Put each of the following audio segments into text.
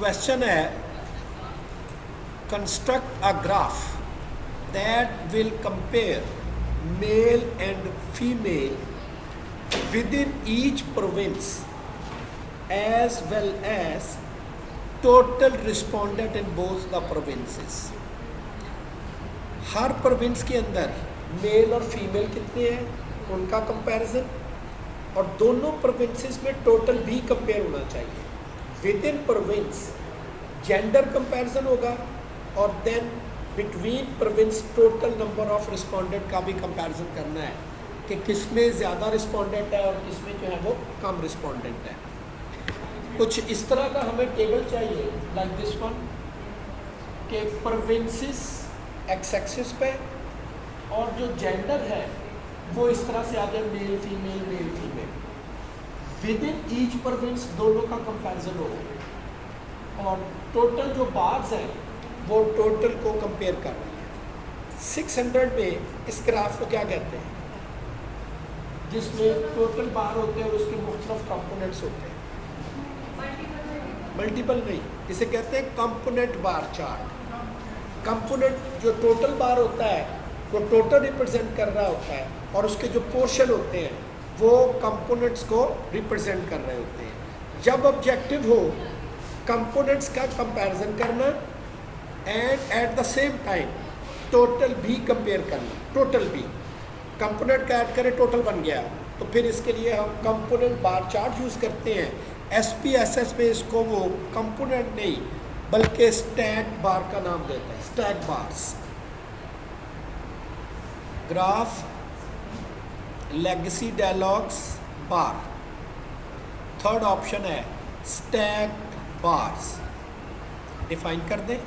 Question है construct a graph that will compare male and female within each province as well as total respondent in both the provinces. हर province के अंदर mail और female कितने हैं उनका comparison, और दोनों प्रोविंसेस में टोटल भी कंपेयर होना चाहिए। Within province gender comparison होगा और then between province total number of respondent का भी कंपैरिजन करना है कि किसमें ज़्यादा रिस्पोंडेंट है और किसमें जो है वो कम रिस्पोंडेंट है। कुछ इस तरह का हमें टेबल चाहिए लाइक दिस वन के प्रोविंसेस एक्स एक्सिस पे और जो जेंडर है वो इस तरह से आ जाए male female. Within each province दोनों का कंपैरिजन हो और टोटल जो बार्स हैं वो टोटल को कंपेयर कर रही है। 600 में इस ग्राफ को क्या कहते हैं जिसमें टोटल बार होते हैं और उसके मुख्तलिफ कंपोनेंट्स होते हैं। मल्टीपल नहीं, इसे कहते हैं कंपोनेंट बार चार्ट। कंपोनेंट जो टोटल बार होता है वो टोटल रिप्रेजेंट कर रहा होता है और उसके जो पोर्शन होते हैं वो कंपोनेंट्स को रिप्रेजेंट कर रहे होते हैं। जब ऑब्जेक्टिव हो कंपोनेंट्स का कंपैरिजन करना and at the same time total भी कंपेयर करना। टोटल भी कंपोनेंट का ऐड करें टोटल बन गया, तो फिर इसके लिए हम कंपोनेंट बार चार्ट यूज़ करते हैं। SPSS में इसको वो कंपोनेंट नहीं बल्कि स्टैक बार का नाम देता है, stack bars. Graph legacy dialogs bar, third option है स्टैक बार्स। डिफाइन कर दें।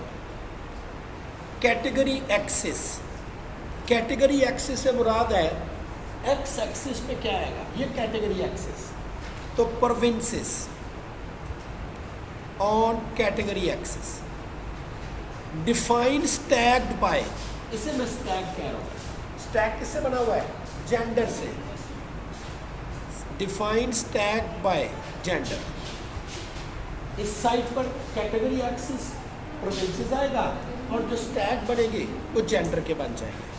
कैटेगरी एक्सिस, कैटेगरी एक्सिस से मुराद है एक्स एक्सिस पे क्या आएगा, ये कैटेगरी एक्सिस। तो provinces on category axis. Define stacked by, इसे मैं स्टैक कह रहा हूँ। स्टैक किससे बना हुआ है, जेंडर से। Define stack by gender. इस साइड पर कैटेगरी एक्सिस प्रोविंसेस आएगा और जो स्टैक बनेंगे वो जेंडर के बन जाएंगे।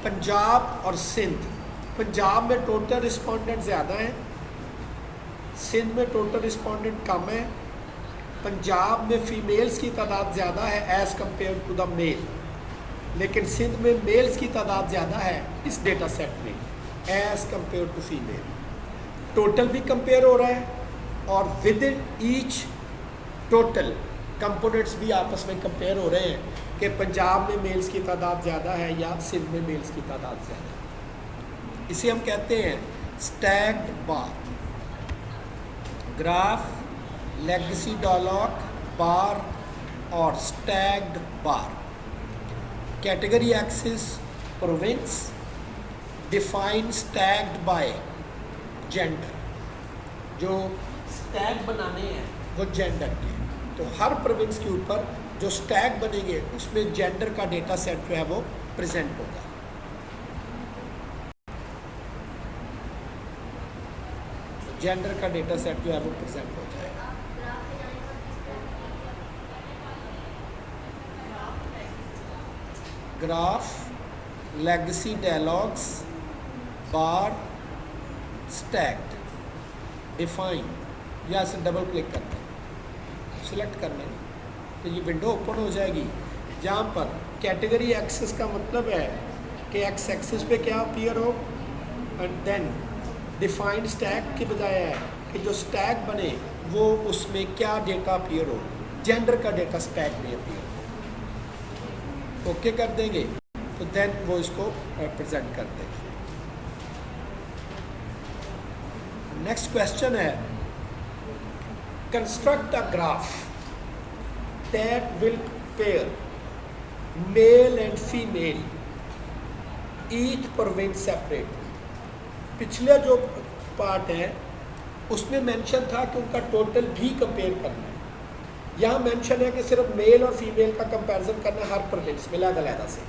पंजाब और सिंध, पंजाब में टोटल रिस्पोंडेंट ज़्यादा हैं, सिंध में टोटल रिस्पोंडेंट कम है। पंजाब में फीमेल्स की तादाद ज़्यादा है as compare to the male, लेकिन सिंध में मेल्स की तादाद ज़्यादा है इस डेटा सेट में as compare to female. Total भी कंपेयर हो रहा है और within each total components भी आपस में कंपेयर हो रहे हैं कि पंजाब में मेल्स की तादाद ज़्यादा है या सिंध में मेल्स की तादाद ज़्यादा है। इसे हम कहते हैं stacked bar. Graph legacy dialog bar और stacked bar. Category axis province. Define stacked by gender, जो स्टैक बनाने हैं वो जेंडर के। तो हर प्रोविंस के ऊपर जो स्टैक बनेंगे उसमें जेंडर का डेटा सेट जो है वो प्रेजेंट होगा। जेंडर का डेटा सेट जो है वो प्रेजेंट हो जाएगा। ग्राफ लेगेसी डायलॉग्स बार स्टैक्ड। डिफाइन, या इसे डबल क्लिक करना है, सिलेक्ट करना है तो ये विंडो ओपन हो जाएगी जहाँ पर कैटेगरी एक्सिस का मतलब है कि एक्स एक्सिस पे क्या अपीयर हो, एंड देन डिफाइंड स्टैक की बजाय है कि जो स्टैक बने वो उसमें क्या डेटा अपीयर हो, जेंडर का डेटा स्टैक में अपीयर हो। ओके कर देंगे तो देन वो इसको प्रेजेंट कर देंगे। नेक्स्ट क्वेश्चन है construct a graph that will pair male and female each province separate। पिछले जो पार्ट है उसमें मेंशन था कि उनका टोटल भी कंपेयर करना है। यहाँ मेंशन है कि सिर्फ मेल और फीमेल का कंपैरिजन करना है हर प्रोविंस में अलग-अलग से,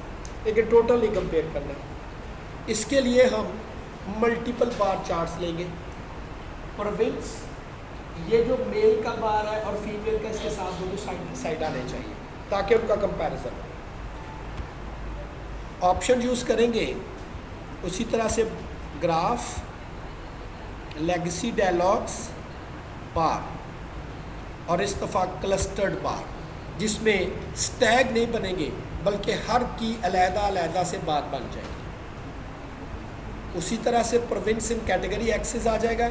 लेकिन टोटल ही कंपेयर करना है। इसके लिए हम मल्टीपल बार चार्ट्स लेंगे। प्रोविंस, ये जो मेल का बार है और फीमेल का, इसके साथ दोनों साइड आने चाहिए ताकि उनका कंपैरिजन हो। ऑप्शन यूज़ करेंगे उसी तरह से ग्राफ, लेगेसी डायलॉग्स बार और इस दफ़ा क्लस्टर्ड बार, जिसमें स्टैग नहीं बनेंगे बल्कि हर की अलहदा से बात बन जाएगी। उसी तरह से प्रोविंस इन कैटेगरी एक्सेस आ जाएगा।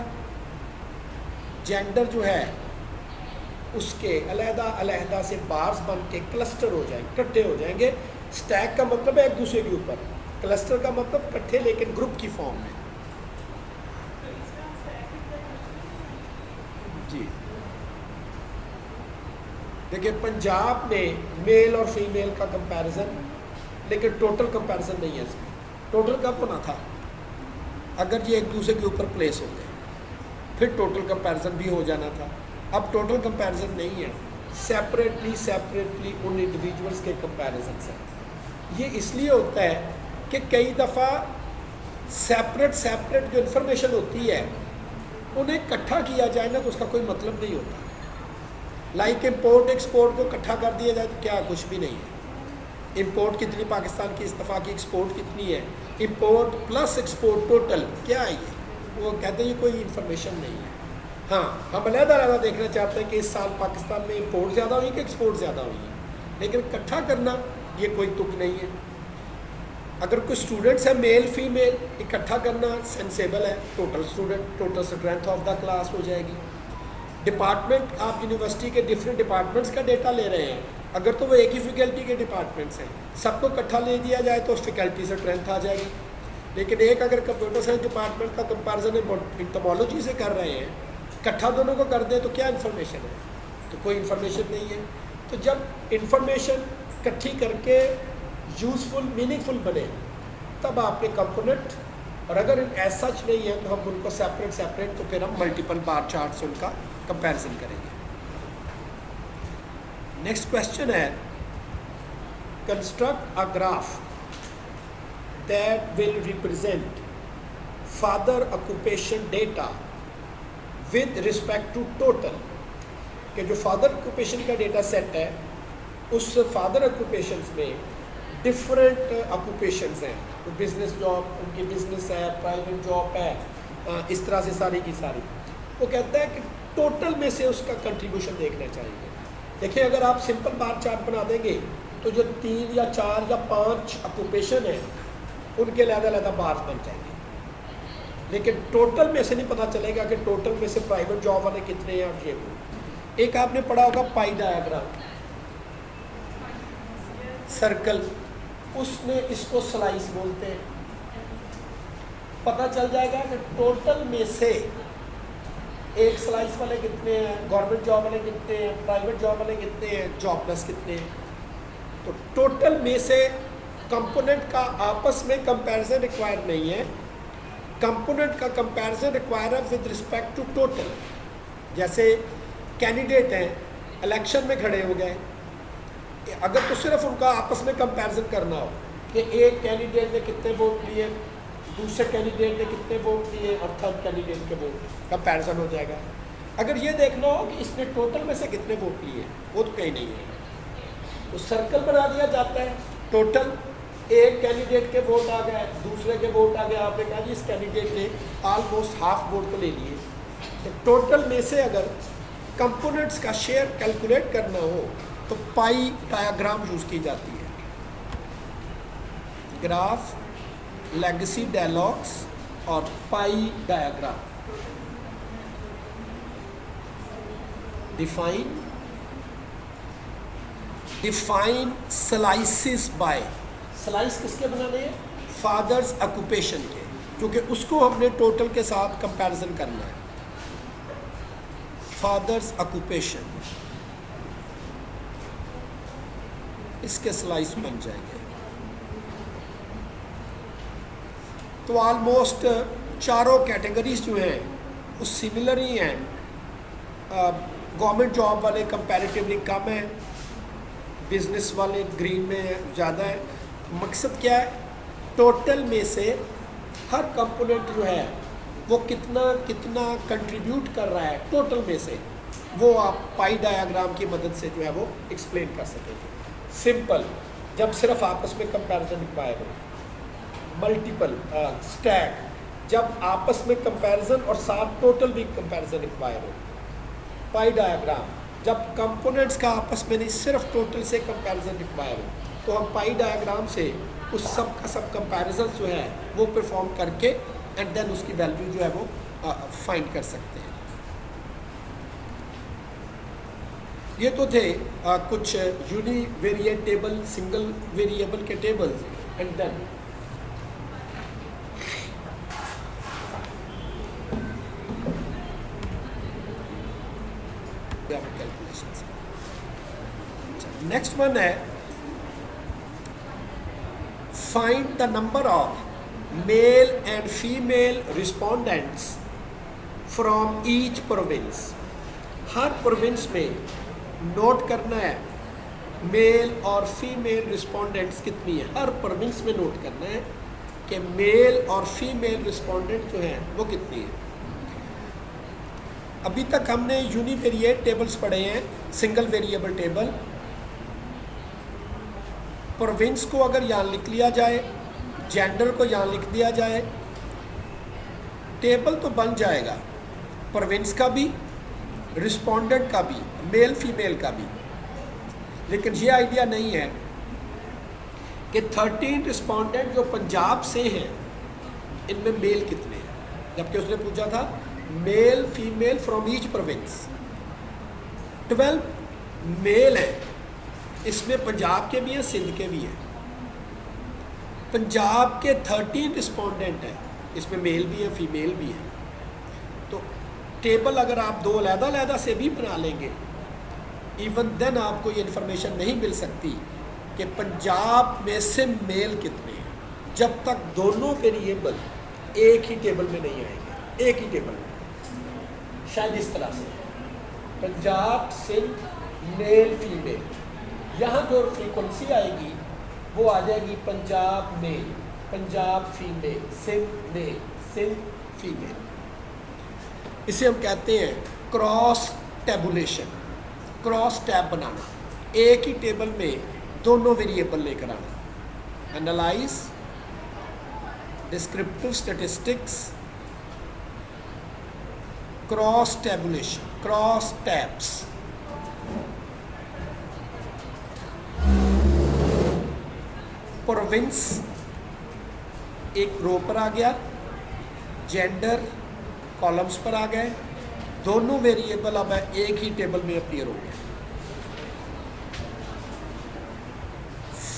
जेंडर जो है उसके अलहदा से बार्स बन के क्लस्टर हो जाएंगे, इकट्ठे हो जाएंगे। स्टैग का मतलब है एक दूसरे के ऊपर, क्लस्टर का मतलब इकट्ठे लेकिन ग्रुप की फॉर्म में। जी देखिए, पंजाब में मेल और फीमेल का कंपैरिजन, लेकिन टोटल कंपैरिजन नहीं है इसमें। टोटल कब होना था? अगर ये एक दूसरे के ऊपर प्लेस होते फिर टोटल कंपैरिजन भी हो जाना था। अब टोटल कंपैरिजन नहीं है, सेपरेटली उन इंडिविजुअल्स के कंपैरिजन से। ये इसलिए होता है कि कई दफ़ा सेपरेट जो इन्फॉर्मेशन होती है उन्हें इकट्ठा किया जाए ना तो उसका कोई मतलब नहीं होता। लाइक इम्पोर्ट एक्सपोर्ट को इकट्ठा कर दिया जाए तो क्या, कुछ भी नहीं है। इम्पोर्ट कितनी पाकिस्तान की, इस दफ़ा की एक्सपोर्ट कितनी है, इम्पोर्ट प्लस एक्सपोर्ट टोटल क्या है ये, वो कहते हैं ये कोई इन्फॉर्मेशन नहीं है। हाँ, हम अलग देखना चाहते हैं कि इस साल पाकिस्तान में इम्पोर्ट ज़्यादा हुई कि एक्सपोर्ट ज़्यादा हुई है, लेकिन इकट्ठा करना ये कोई तुक नहीं है। अगर कोई स्टूडेंट्स है मेल फीमेल, इकट्ठा करना सेंसेबल है। Total strength of the class हो जाएगी। डिपार्टमेंट, आप यूनिवर्सिटी के डिफरेंट डिपार्टमेंट्स का डेटा ले रहे हैं, अगर तो वो एक ही फैकल्टी के डिपार्टमेंट्स हैं, सबको इकट्ठा ले दिया जाए तो उस फैकल्टी से स्ट्रेंथ आ जाएगी। लेकिन एक अगर कंप्यूटर साइंस डिपार्टमेंट का कंपैरिजन इंटमोलॉजी से कर रहे हैं, इकट्ठा दोनों को कर दें तो क्या इन्फॉर्मेशन है? तो कोई इन्फॉर्मेशन नहीं है। तो जब इन्फॉर्मेशन इकट्ठी करके यूज़फुल मीनिंगफुल बने तब आपने कंपोनेंट, और अगर ऐसा नहीं है तो हम उनको सेपरेट तो फिर हम मल्टीपल बार चार्ट से उनका कंपैरिजन करेंगे। नेक्स्ट क्वेश्चन है, construct a graph that will represent father occupation data with respect to total. कि जो फादर ऑक्यूपेशन का डेटा सेट है उस फादर ऑक्यूपेशंस में डिफरेंट ऑक्यूपेशंस हैं, तो बिजनेस जॉब, उनकी बिजनेस है, प्राइवेट जॉब है, इस तरह से सारी की सारी। वो कहता है कि टोटल में से उसका कंट्रीब्यूशन देखना चाहिए। देखिए, अगर आप सिंपल बार चार्ट बना देंगे तो जो 3 या 4 या 5 ऑक्यूपेशन है उनके अलग बार बन जाएंगे, लेकिन टोटल में से नहीं पता चलेगा कि टोटल में से प्राइवेट जॉब वाले कितने हैं। और ये एक आपने पढ़ा होगा पाई डायग्राम, सर्कल, उसमें इसको स्लाइस बोलते हैं। पता चल जाएगा कि टोटल में से एक स्लाइस वाले कितने हैं, गवर्नमेंट जॉब वाले कितने हैं, प्राइवेट जॉब वाले कितने हैं, जॉबलेस कितने हैं। तो टोटल में से कंपोनेंट का आपस में कंपैरिजन रिक्वायर्ड नहीं है, कंपोनेंट का कंपैरिजन रिक्वायर है विद रिस्पेक्ट टू टोटल। जैसे कैंडिडेट हैं, इलेक्शन में खड़े हो गए, अगर तो सिर्फ उनका आपस में कंपैरिजन करना हो कि एक कैंडिडेट ने कितने वोट लिए, दूसरे कैंडिडेट ने कितने वोट लिए और थर्ड कैंडिडेट के वोट, कंपैरिजन हो जाएगा। अगर ये देखना हो कि इसने टोटल में से कितने वोट लिए, वो तो कहीं नहीं है, तो सर्कल बना दिया जाता है। टोटल एक कैंडिडेट के वोट आ गए, दूसरे के वोट आ गए, आपने कहा जी इस कैंडिडेट ने ऑलमोस्ट हाफ वोट तो ले लिए। तो टोटल में से अगर कंपोनेंट्स का शेयर कैलकुलेट करना हो तो पाई डायग्राम यूज़ की जाती है। ग्राफ, लेगेसी डायलॉग्स और pie diagram. Define slices by, slice किसके बनाने हैं? फादर्स ऑक्यूपेशन के, क्योंकि उसको हमने टोटल के साथ कंपैरिजन करना है। फादर्स ऑक्यूपेशन, इसके स्लाइस बन जाएंगे। तो ऑलमोस्ट चारों कैटेगरीज जो हैं वो सिमिलर ही हैं। गवर्नमेंट जॉब वाले कंपैरेटिवली कम है, बिजनेस वाले ग्रीन में ज़्यादा है। मकसद क्या है? टोटल में से हर कंपोनेंट जो है वो कितना कितना कंट्रीब्यूट कर रहा है टोटल में से, वो आप पाई डायग्राम की मदद से जो है वो एक्सप्लेन कर सकेंगे। सिंपल, जब सिर्फ आपस में कंपैरिजन रिक्वायर हो। मल्टीपल स्टैक, जब आपस में कंपैरिजन और साथ टोटल भी कंपैरिजन रिक्वायर हो। पाई डायग्राम, जब कंपोनेंट्स का आपस में नहीं सिर्फ टोटल से कंपैरिजन रिक्वायर हो, तो हम पाई डायग्राम से उस सब का सब कंपैरिजन जो है वो परफॉर्म करके एंड देन उसकी वैल्यू जो है वो फाइंड कर सकते हैं। ये तो थे कुछ यूनिवेरिएट टेबल, सिंगल वेरिएबल के tables and then calculations. Next one है find the number of male and female respondents from each province. हर प्रोविंस में नोट करना है मेल और फीमेल रिस्पोंडेंट्स कितनी है। हर प्रोविंस में नोट करना है कि मेल और फीमेल रिस्पोंडेंट जो है वो कितनी है। अभी तक हमने यूनिवेरिएट टेबल्स पढ़े हैं, सिंगल वेरिएबल टेबल। प्रोविंस को अगर यहाँ लिख लिया जाए, जेंडर को यहाँ लिख दिया जाए, टेबल तो बन जाएगा, प्रोविंस का भी, रिस्पोंडेंट का भी, मेल फीमेल का भी। लेकिन ये आइडिया नहीं है कि 13 रिस्पोंडेंट जो पंजाब से हैं इनमें मेल कितने हैं, जबकि उसने पूछा था male female from each province. 12 male है, इसमें पंजाब के भी हैं, सिंध के भी हैं। पंजाब के 13 रिस्पोंडेंट हैं, इसमें मेल भी है फीमेल भी है। तो टेबल अगर आप दो अलग-अलग से भी बना लेंगे, इवन देन आपको ये इन्फॉर्मेशन नहीं मिल सकती कि पंजाब में से मेल कितने हैं, जब तक दोनों वेरिएबल एक ही टेबल में नहीं आएंगे। एक ही टेबल में शायद इस तरह से पंजाब सिंध मेल फीमेल, यहाँ जो फ्रीक्वेंसी आएगी वो आ जाएगी Punjab male, Punjab female, Sindh male, Sindh female. इसे हम कहते हैं क्रॉस टैबुलेशन, क्रॉस टैब बनाना, एक ही टेबल में दोनों वेरिएबल लेकर आना। Analyze, descriptive statistics, cross tabulation, cross tabs. Province एक रो पर आ गया, जेंडर कॉलम्स पर आ गए, दोनों वेरिएबल अब एक ही टेबल में अपीयर हो गए।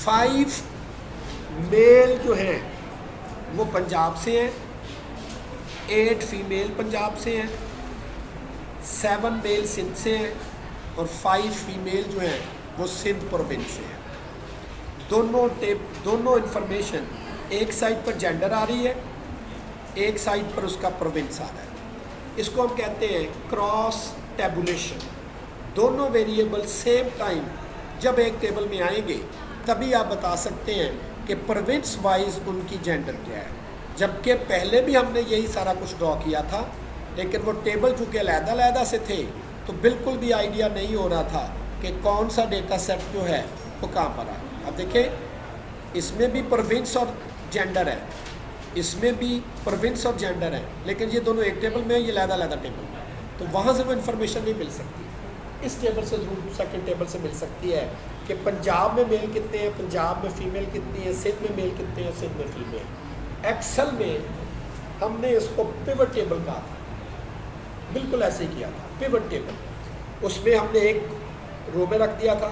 5 मेल जो हैं वो पंजाब से हैं, 8 फीमेल पंजाब से हैं, 7 मेल सिंध से हैं और 5 फीमेल जो हैं वो सिंध प्रोविंस से हैं। दोनों इन्फॉर्मेशन एक साइड पर जेंडर आ रही है, एक साइड पर उसका प्रोविंस आ रहा है। इसको हम कहते हैं क्रॉस टैबुलेशन। दोनों वेरिएबल सेम टाइम जब एक टेबल में आएंगे तभी आप बता सकते हैं कि प्रोविंस वाइज उनकी जेंडर क्या है। जबकि पहले भी हमने यही सारा कुछ ड्रॉ किया था, लेकिन वो टेबल चूँकि अलग-अलग से थे तो बिल्कुल भी आइडिया नहीं हो रहा था कि कौन सा डेटा सेट जो है वो कहाँ पर है। अब देखें, इसमें भी प्रोविंस और जेंडर है, इसमें भी प्रोविंस और जेंडर है, लेकिन ये दोनों एक टेबल में है, ये अलग-अलग टेबल में, तो वहाँ से वो इन्फॉर्मेशन नहीं मिल सकती। इस टेबल से जरूर सेकंड टेबल से मिल सकती है कि पंजाब में मेल कितने हैं, पंजाब में फीमेल कितनी है, सिंध में मेल कितने हैं, सिंध में फीमेल। एक्सेल में हमने इसको पिवट टेबल कहा था, बिल्कुल ऐसे ही किया था, पिवट टेबल। उसमें हमने एक रो में रख दिया था,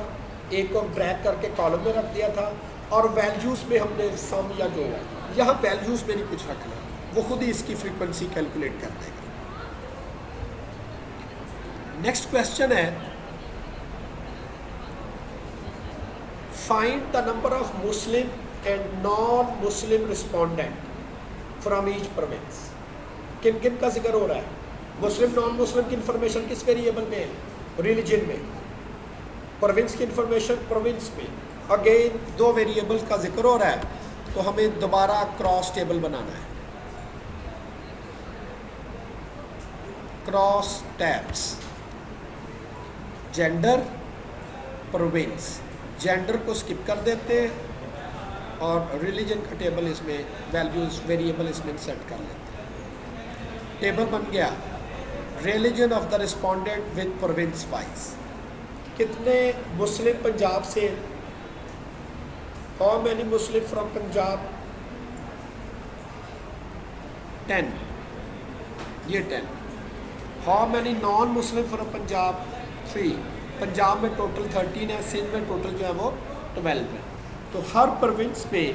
एक को ब्रैक करके कॉलम में रख दिया था, और वैल्यूज़ में हमने सम या जो है, यहाँ वैल्यूज़ में नहीं कुछ रखना, वो खुद ही इसकी फ्रीक्वेंसी कैलकुलेट कर देगा। नेक्स्ट क्वेश्चन है find the number of Muslim and non Muslim respondent from each province. किन किन का जिक्र हो रहा है? मुस्लिम नॉन मुस्लिम की इंफॉर्मेशन किस वेरिएबल में है? रिलीजन में। प्रोविंस की इंफॉर्मेशन प्रोविंस में। अगेन 2 वेरिएबल्स का जिक्र हो रहा है, तो हमें दोबारा क्रॉस टेबल बनाना है। Cross tabs, gender, province. Gender को स्किप कर देते हैं और रिलीजन का टेबल इसमें वैल्यूज वेरिएबल इसमें सेट कर लेते हैं। टेबल बन गया religion of the respondent with province wise. कितने मुस्लिम पंजाब से, how many Muslim from Punjab? 10, ये 10। How many non Muslim from Punjab? 3। Punjab में टोटल 13 है, सिंध में टोटल जो है वो 12 है। तो हर प्रोविंस में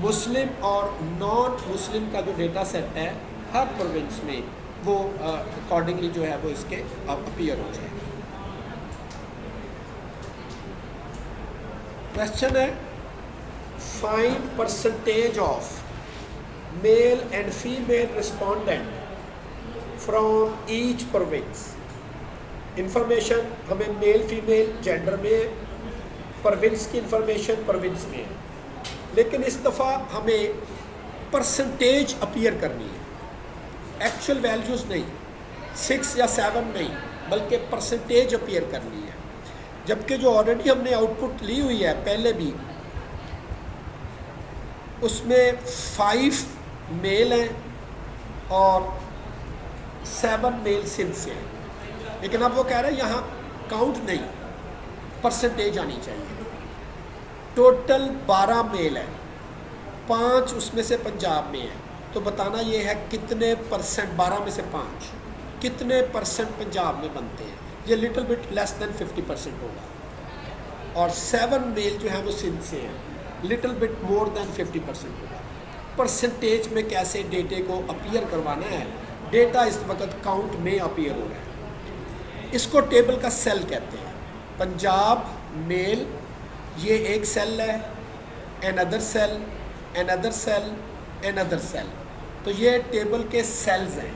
मुस्लिम और नॉन मुस्लिम का जो डेटा सेट है हर प्रोविंस में वो अकॉर्डिंगली जो है वो इसके अपीयर हो जाएगा। क्वेश्चन है find percentage of male and female respondent from each province. Information हमें मेल फीमेल जेंडर में, प्रोविंस की इंफॉर्मेशन प्रोविंस में है, लेकिन इस दफ़ा हमें परसेंटेज अपीयर करनी है, एक्चुअल वैल्यूज़ नहीं, 6 या 7 नहीं, बल्कि परसेंटेज अपीयर करनी है। जबकि जो ऑलरेडी हमने आउटपुट ली हुई है पहले भी, उसमें 5 मेल हैं और 7 मेल सिंध से हैं, लेकिन अब वो कह रहे हैं यहाँ काउंट नहीं, परसेंटेज आनी चाहिए। टोटल 12 मेल है, 5 उसमें से पंजाब में है, तो बताना ये है कितने परसेंट, 12 में से 5 कितने परसेंट पंजाब में बनते हैं। ये लिटिल बिट लेस देन 50% होगा। और 7 मेल जो है वो सिंध से हैं, लिटिल बिट मोर देन 50% होगा। परसेंटेज में कैसे डेटे को अपीयर करवाना है, डेटा इस वक्त काउंट में अपीयर हो रहा है, इसको टेबल का सेल कहते हैं। पंजाब मेल, ये एक सेल है, another cell, another cell, another cell, तो ये टेबल के सेल्स हैं।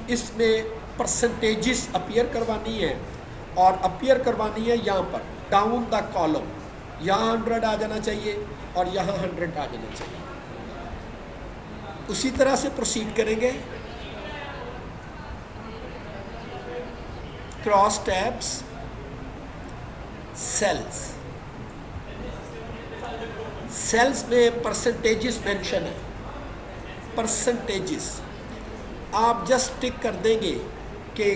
इसमें परसेंटेजेस अपीयर करवानी है और अपीयर करवानी है यहाँ पर डाउन द कॉलम, यहाँ 100 आ जाना चाहिए और यहाँ 100 आ जाना चाहिए। उसी तरह से प्रोसीड करेंगे। क्रॉस टैब्स, सेल्स, सेल्स में परसेंटेजेस मेंशन है। परसेंटेजेस आप जस्ट टिक कर देंगे कि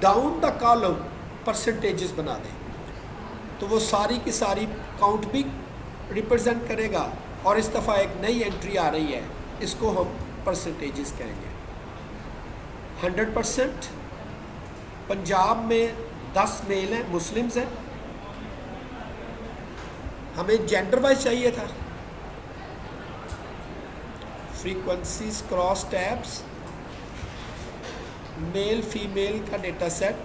डाउन द कॉलम परसेंटेजेस बना दें, तो वो सारी की सारी काउंट भी रिप्रेजेंट करेगा। और इस दफ़ा एक नई एंट्री आ रही है, इसको हम परसेंटेजेस कहेंगे। 100% पंजाब में 10 मेल हैं, मुस्लिम्स हैं। हमें जेंडर वाइज चाहिए था। Frequencies cross tabs, male female का डेटा सेट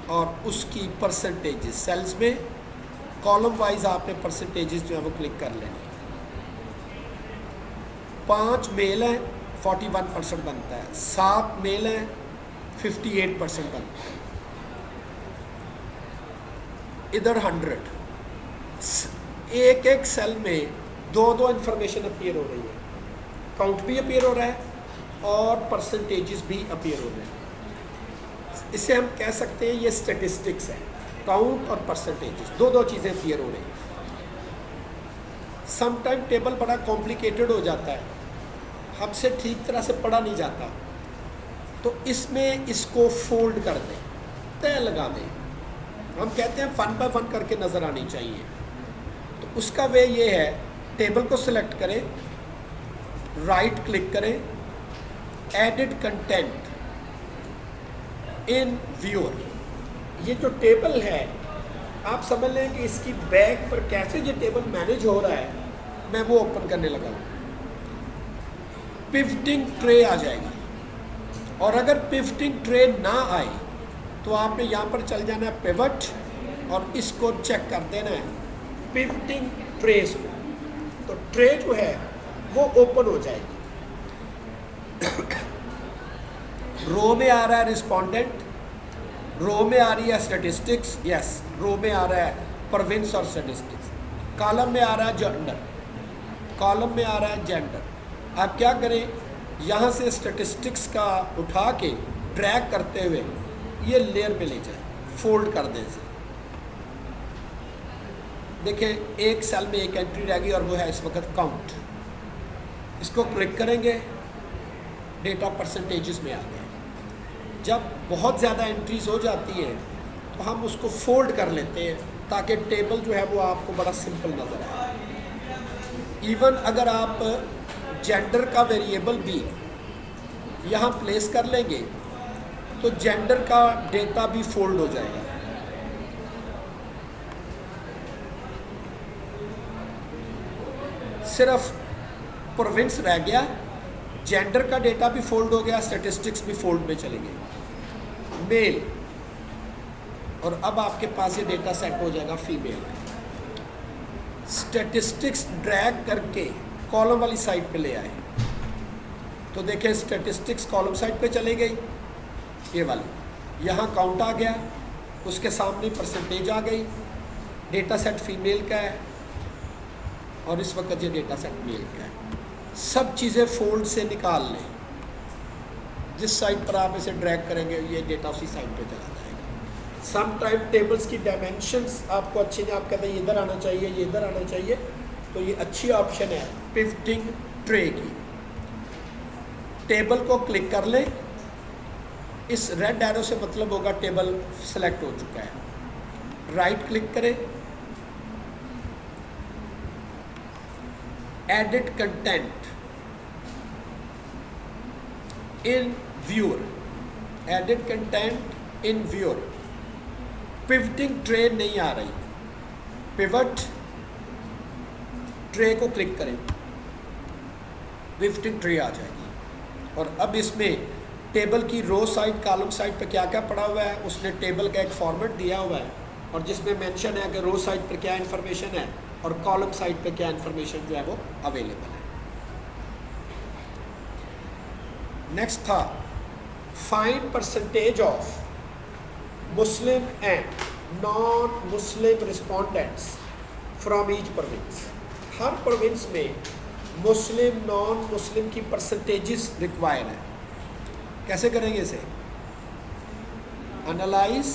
और उसकी परसेंटेजेस सेल्स में कॉलम वाइज आपने परसेंटेजेस जो है वो क्लिक कर लेनी। 5 मेल हैं, 41% बनता है। 7 मेल हैं, 58% बनता है। इधर 100, एक एक सेल में 2-2 इंफॉर्मेशन अपीयर हो रही है, काउंट भी अपीयर हो रहा है और परसेंटेजेस भी अपीयर हो रहे हैं। इसे हम कह सकते हैं ये स्टैटिस्टिक्स है, काउंट और परसेंटेजेस, दो चीज़ें अपीयर हो रही हैं। समटाइम टेबल बड़ा कॉम्प्लिकेटेड हो जाता है, हमसे ठीक तरह से पढ़ा नहीं जाता, तो इसमें इसको फोल्ड कर दें, तय लगा दें। हम कहते हैं 1 बाय 1 करके नज़र आनी चाहिए। तो उसका वे ये है, टेबल को सिलेक्ट करें, राइट क्लिक करें, एडिट कंटेंट इन व्यूअर। ये जो टेबल है आप समझ लें कि इसकी बैक पर कैसे ये टेबल मैनेज हो रहा है, मैं वो ओपन करने लगा हूँ। पिवटिंग ट्रे आ जाएगी, और अगर पिवटिंग ट्रे ना आए तो आपने यहाँ पर चल जाना है पिवट और इसको चेक कर देना है पिवटिंग ट्रेस को, तो ट्रे जो है वो ओपन हो जाएगी। रो में आ रहा है रिस्पोंडेंट, रो में आ रही है स्टैटिस्टिक्स, यस रो में आ रहा है प्रोविंस और स्टैटिस्टिक्स, कॉलम में आ रहा है जेंडर, कॉलम में आ रहा है जेंडर। आप क्या करें, यहाँ से स्टैटिस्टिक्स का उठा के ड्रैग करते हुए ये लेयर में ले जाए, फोल्ड कर दें इसे। देखिए एक सेल में एक एंट्री रह गई और वो है इस वक्त काउंट। इसको क्लिक करेंगे, डेटा परसेंटेजेस में आ गया। जब बहुत ज़्यादा एंट्रीज हो जाती हैं तो हम उसको फोल्ड कर लेते हैं ताकि टेबल जो है वो आपको बड़ा सिंपल नज़र आए। इवन अगर आप जेंडर का वेरिएबल भी यहाँ प्लेस कर लेंगे तो जेंडर का डेटा भी फोल्ड हो जाएगा। सिर्फ प्रोविंस रह गया, जेंडर का डेटा भी फोल्ड हो गया, स्टैटिस्टिक्स भी फोल्ड में चले गए, मेल। और अब आपके पास ये डेटा सेट हो जाएगा फीमेल। स्टैटिस्टिक्स ड्रैग करके कॉलम वाली साइड पे ले आए तो देखें स्टैटिस्टिक्स कॉलम साइड पे चले गई, ये वाली। यहाँ काउंट आ गया, उसके सामने परसेंटेज आ गई, डेटा सेट फीमेल का है और इस वक्त ये डेटा सेट मेल का है। सब चीज़ें फोल्ड से निकाल लें, जिस साइड पर आप इसे ड्रैग करेंगे ये डेटा उसी साइड पे चला जाएगा। सम टाइम टेबल्स की डायमेंशंस आपको अच्छी नहीं, आप कहते हैं ये इधर आना चाहिए, ये इधर आना चाहिए, तो ये अच्छी ऑप्शन है पिवटिंग ट्रे की। टेबल को क्लिक कर लें, इस रेड एरो से मतलब होगा टेबल सेलेक्ट हो चुका है। राइट क्लिक करें, edit content in viewer, edit content in viewer. Pivoting tray नहीं आ रही, पिवट ट्रे को क्लिक करें, पिवटिंग ट्रे आ जाएगी। और अब इसमें टेबल की रो साइड कॉलम साइड पे क्या क्या पड़ा हुआ है, उसने टेबल का एक फॉर्मेट दिया हुआ है और जिसमें मेंशन है कि रो साइड पर क्या इन्फॉर्मेशन है और कॉलम साइड पे क्या इन्फॉर्मेशन जो है वो अवेलेबल है। नेक्स्ट था find percentage of Muslim and non Muslim respondents from each province. हर प्रोविंस में मुस्लिम नॉन मुस्लिम की परसेंटेजेस रिक्वायर है। कैसे करेंगे इसे? एनालाइज,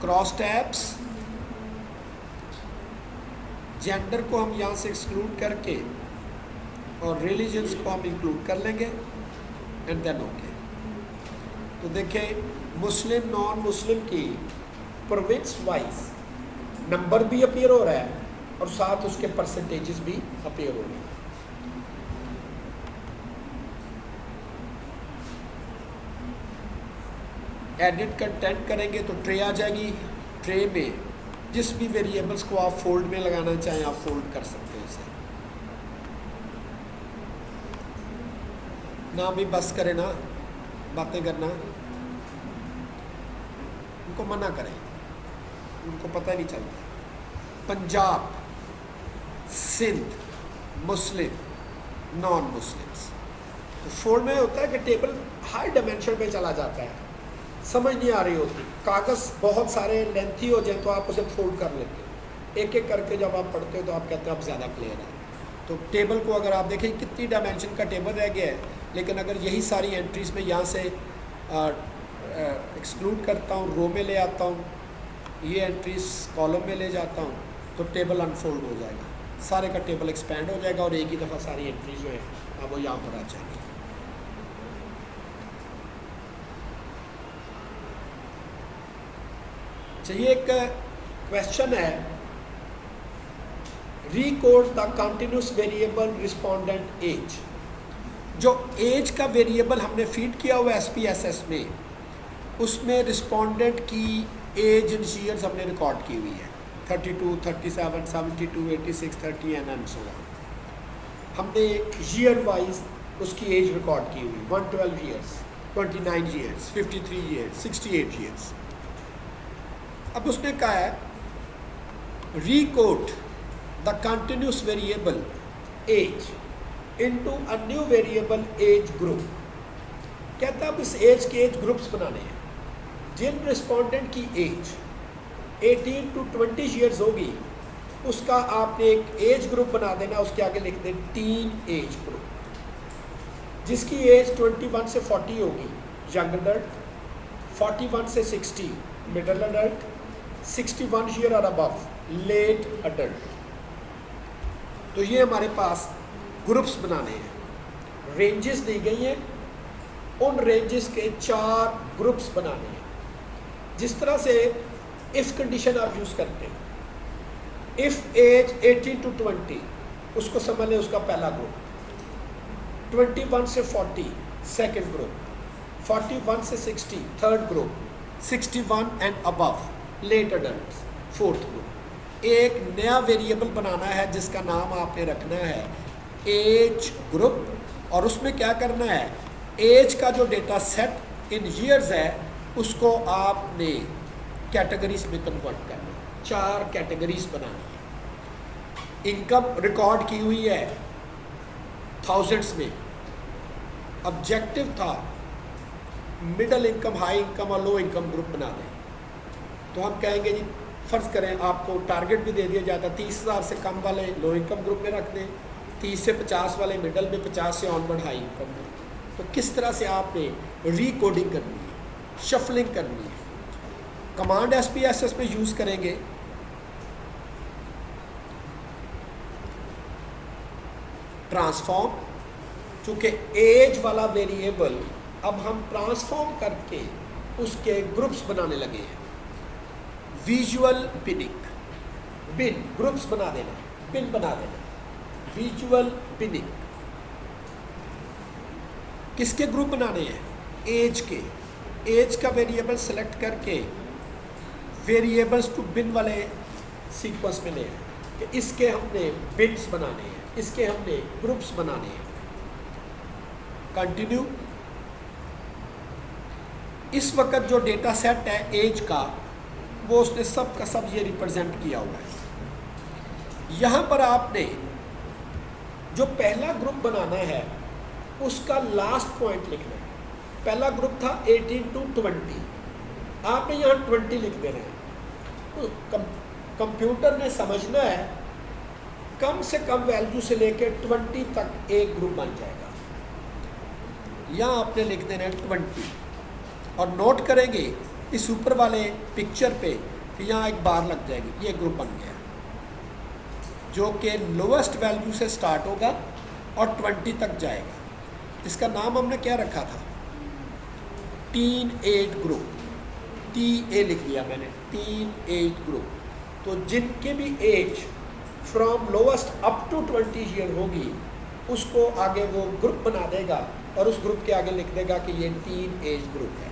क्रॉस टैब्स, जेंडर को हम यहाँ से एक्सक्लूड करके और रिलीजन्स को हम इंक्लूड कर लेंगे एंड देन ओके। तो देखें मुस्लिम नॉन मुस्लिम की प्रोविंस वाइज नंबर भी अपीयर हो रहा है और साथ उसके परसेंटेजेस भी अपीयर हो रहे हैं। एडिट कंटेंट करेंगे तो ट्रे आ जाएगी। ट्रे में जिस भी वेरिएबल्स को आप फोल्ड में लगाना चाहें आप फोल्ड कर सकते हैं इसे। ना भी बस करें ना बातें करना, उनको मना करें, उनको पता नहीं चलता। पंजाब, सिंध, मुस्लिम, नॉन मुस्लिम्स। तो फोल्ड में होता है कि टेबल हाई डायमेंशन पे चला जाता है, समझ नहीं आ रही होती, कागज़ बहुत सारे लेंथी हो जाए तो आप उसे फोल्ड कर लेते हो। एक एक करके जब आप पढ़ते हो तो आप कहते हो अब ज़्यादा क्लियर है। तो टेबल को अगर आप देखें कितनी डायमेंशन का टेबल रह गया है, लेकिन अगर यही सारी एंट्रीज में यहाँ से एक्सक्लूड करता हूँ, रो में ले आता हूँ, ये एंट्रीज कॉलम में ले जाता हूँ, तो टेबल अनफोल्ड हो जाएगा, सारे का टेबल एक्सपैंड हो जाएगा और एक ही दफ़ा सारी एंट्रीज जो है अब वो यहाँ पर आ जाएगी। ये एक क्वेश्चन है, record the continuous variable respondent age. जो एज का वेरिएबल हमने फीड किया हुआ SPSS में, उसमें रिस्पोंडेंट की एज इन ईयर्स हमने रिकॉर्ड की हुई है 32, 37, 72, 86, 30 एंड सो ऑन। हमने ईयर वाइज उसकी एज रिकॉर्ड की हुई 112 ईयर्स, 29 ईयर्स, 53 ईयर्स, 68 ईयर्स। अब उसने कहा है recode the continuous variable age into a new variable age group. कहता है अब इस एज के एज ग्रुप्स बनाने हैं। जिन रिस्पोंडेंट की एज 18 to 20 ईयर्स होगी उसका आपने एक एज ग्रुप बना देना, उसके आगे लिख दें टीन एज ग्रुप। जिसकी एज 21 से 40 होगी यंग अडल्ट, 41 से 60 मिडल अडल्ट, 61 ईयर और अबव लेट अडल्ट। तो ये हमारे पास ग्रुप्स बनाने हैं, रेंजेस दी गई हैं, उन रेंजेस के 4 ग्रुप्स बनाने हैं। जिस तरह से इफ़ कंडीशन आप यूज़ करते हैं, इफ़ एज 18 टू 20 उसको समझ लें उसका पहला ग्रुप, 21 से 40 सेकंड ग्रुप, 41 से 60 third group, 61 and above late adult fourth group. एक नया वेरिएबल बनाना है जिसका नाम आपने रखना है एज ग्रुप, और उसमें क्या करना है, एज का जो डेटा सेट इन ईयर्स है उसको आपने कैटेगरीज में कन्वर्ट करना है, 4 कैटेगरीज बनानी है। इनकम रिकॉर्ड की हुई है थाउजेंड्स में, ऑब्जेक्टिव था मिडिल इनकम, हाई इनकम और लो इनकम ग्रुप बना दें। तो हम कहेंगे जी फ़र्ज़ करें आपको टारगेट भी दे दिया जाता है 30,000 से कम वाले लो इनकम ग्रुप में रख दें, 30 से 50 वाले मिडल में, 50 से ऑनवर्ड हाई इनकम में। तो किस तरह से आपने रीकोडिंग करनी है, शफलिंग करनी है। कमांड SPSS में यूज़ करेंगे ट्रांसफॉर्म, चूँकि एज वाला वेरिएबल अब हम ट्रांसफॉर्म करके उसके ग्रुप्स बनाने लगे हैं। विजुअल बिनिंग, बिन ग्रुप्स बना देना, बिन बना देना, विजुअल बिनिंग। किसके ग्रुप बनाने हैं, एज के। एज का वेरिएबल सेलेक्ट करके वेरिएबल्स टू बिन वाले सीक्वेंस में ले आए कि इसके हमने बिन्स बनाने हैं, इसके हमने ग्रुप्स बनाने हैं। कंटिन्यू। इस वक्त जो डेटा सेट है एज का, वो उसने सब का सब ये रिप्रेजेंट किया हुआ है। यहाँ पर आपने जो पहला ग्रुप बनाना है उसका लास्ट पॉइंट लिखना है। पहला ग्रुप था 18 टू 20, आपने यहाँ 20 लिख देना है। तो कंप्यूटर ने समझना है कम से कम वैल्यू से लेकर 20 तक एक ग्रुप बन जाएगा। यहाँ आपने लिख देना है 20, और नोट करेंगे इस ऊपर वाले पिक्चर पे कि यहाँ एक बार लग जाएगी, ये ग्रुप बन गया, जो कि लोवेस्ट वैल्यू से स्टार्ट होगा और 20 तक जाएगा। इसका नाम हमने क्या रखा था, टीन एज ग्रुप, TA लिख दिया मैंने, टीन एज ग्रुप। तो जिनके भी age from lowest up to 20 year होगी उसको आगे वो ग्रुप बना देगा और उस ग्रुप के आगे लिख देगा कि ये टीन एज ग्रुप है।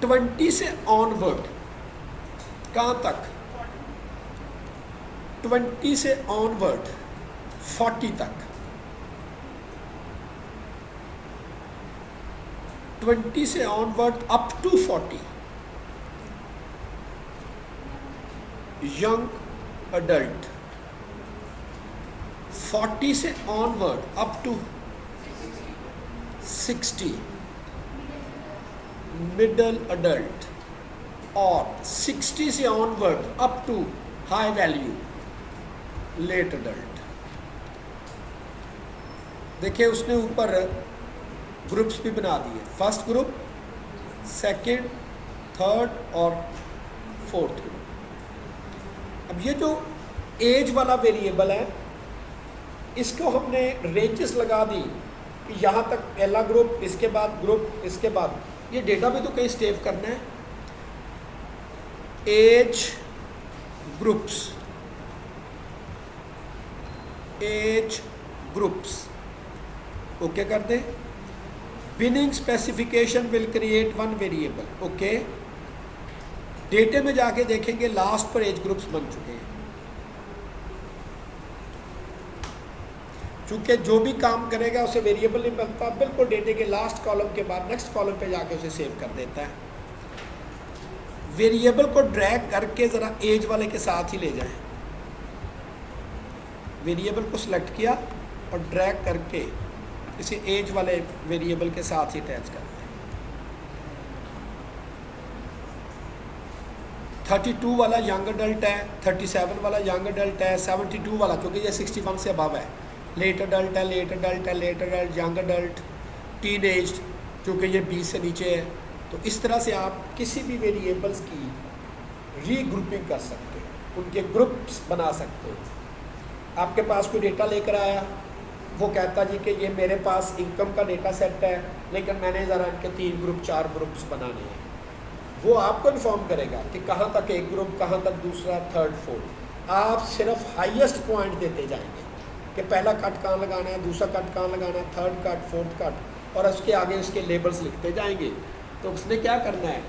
20 से ऑनवर्ड कहाँ तक, 20 से ऑनवर्ड 40 तक, 20 से onward up to 40 young adult, 40 से onward up to 60 middle adult, और 60 से onward up to high value late adult. देखिए उसने ऊपर ग्रुप्स भी बना दिए, फर्स्ट ग्रुप, सेकंड, थर्ड और फोर्थ ग्रुप। अब ये जो एज वाला वेरिएबल है इसको हमने रेंजेस लगा दी कि यहाँ तक पहला ग्रुप, इसके बाद ग्रुप, इसके बाद ये डेटा भी तो कहीं सेव करना है। Age groups, age groups okay कर दें। Binning specification will create one variable, okay. डेटे में जाके देखेंगे लास्ट पर एज ग्रुप्स बन चुके हैं। चूंकि जो भी काम करेगा उसे वेरिएबल नहीं बनता, बिल्कुल डेटे के लास्ट कॉलम के बाद नेक्स्ट कॉलम पे जाके उसे सेव कर देता है। वेरिएबल को ड्रैग करके ज़रा एज वाले के साथ ही ले जाएं। वेरिएबल को सिलेक्ट किया और ड्रैग करके इसे एज वाले वेरिएबल के साथ ही अटैच करते हैं। 32 वाला यंग अडल्ट है, 37 वाला यंग अडल्ट है, 72 वाला क्योंकि ये 61 से अबव है लेट अडल्ट है, लेट अडल्ट है, late adult, young adult, teen age, क्योंकि ये 20 से नीचे है। तो इस तरह से आप किसी भी वेरिएबल्स की रीग्रुपिंग कर सकते हो, उनके ग्रुप्स बना सकते हो। आपके पास कोई डेटा लेकर आया, वो कहता जी कि ये मेरे पास इनकम का डेटा सेट है, लेकिन मैंने ज़रा इनके 3 ग्रुप 4 ग्रुप्स बनाने हैं। वो आपको इन्फॉर्म करेगा कि कहाँ तक एक ग्रुप, कहाँ तक दूसरा, थर्ड, फोर्थ। आप सिर्फ हाईएस्ट पॉइंट देते जाएंगे कि पहला कट कहाँ लगाना है, दूसरा कट कहाँ लगाना है, थर्ड कट, फोर्थ कट, और उसके आगे उसके लेबल्स लिखते जाएंगे। तो उसने क्या करना है,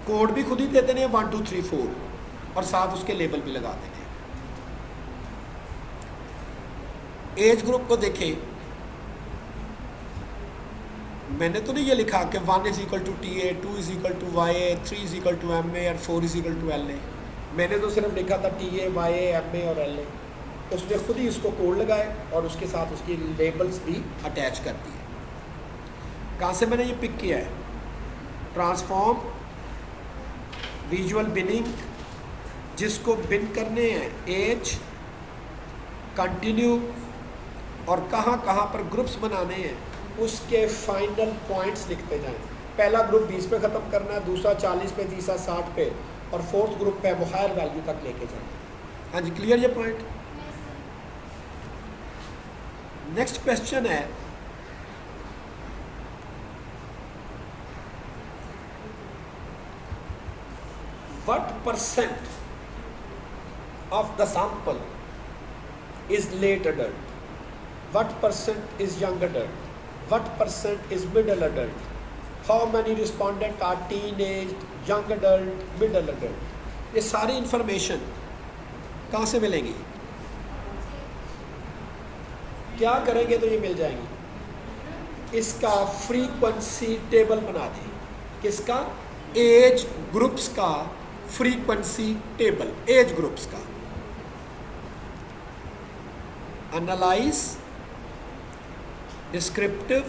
कोड भी खुद ही दे देने 1 2 3 4 और साथ उसके लेबल भी लगा देने। एज ग्रुप को देखें, मैंने तो नहीं ये लिखा कि 1 = TA, 2 = YA, 3 = MA और 4 = LA। मैंने तो सिर्फ लिखा था TA, YA, MA और LA। उसने खुद ही इसको कोड लगाए और उसके साथ उसकी लेबल्स भी अटैच कर दिए। कहाँ से मैंने ये पिक किया है? ट्रांसफॉर्म, विजुअल बिनिंग, जिसको बिन करने हैं एज, कंटिन्यू, और कहाँ कहाँ पर ग्रुप्स बनाने हैं उसके फाइनल पॉइंट्स लिखते जाएं। पहला ग्रुप 20 पे ख़त्म करना है, दूसरा 40 पे, तीसरा 60 पे, और फोर्थ ग्रुप पे वो हायर वैल्यू तक लेके जाएं। हाँ जी, क्लियर ये पॉइंट? नेक्स्ट क्वेश्चन है, what percent of the sample is late adult, what percent is young adult, what percent is middle adult, how many respondent are teenage, young adult, middle adult? ये सारी information कहाँ से मिलेंगी? क्या करेंगे तो ये मिल जाएंगी। इसका फ्रीक्वेंसी टेबल बना दें। किसका? एज ग्रुप्स का फ्रीक्वेंसी टेबल, एज ग्रुप्स का। एनालाइज, डिस्क्रिप्टिव